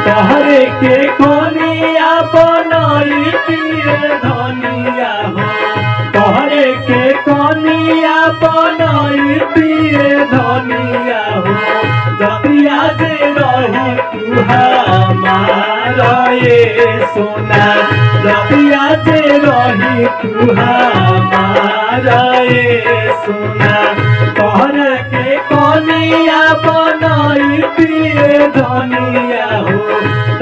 तोहरे के कोनिया बनैती धनिया हो, तोहरे के कोनिया बनैती धनिया हो, जबिया जे रही तू हमारा ये सोना, जबिया जे रही तू हमारा ये सोना। तोहरे के कोनिया बनैती धनिया हो,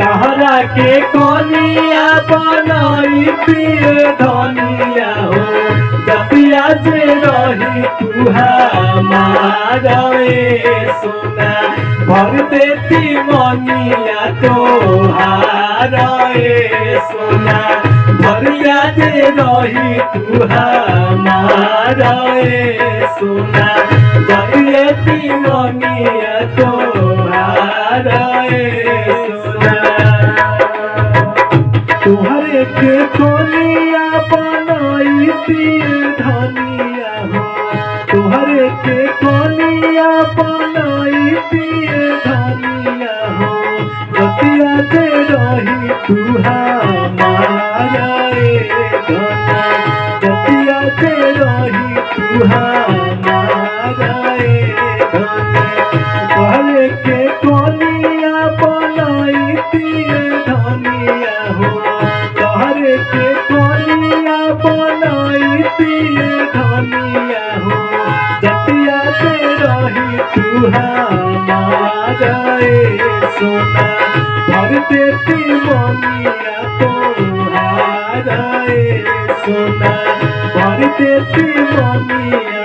तोहरा के कोनिया बनैती धनिया हो, जबिया जे रही तू हमारा ये सोना। भर देती मनिया तोहारा ये सोना, भरिया जे रही तू हमारा ये सोना, जरियती मनिया तोहारा ये सोना। तोहरे के कोनिया बनैती धनिया हो, तोहरे के कोनिया बनैती धनिया हो, जतिया जे रही तू हमारा ये धनिया, जतिया जे रही तू हमारा ये धनिया। तोहरे के कोनिया बनैती धनिया हो, तोहरे के कोनिया बनैती धनिया हो, जतिया जे रही तू हमारा ये सोना। भर देती मनिया तोहारा ये सोना, भर देती मनिया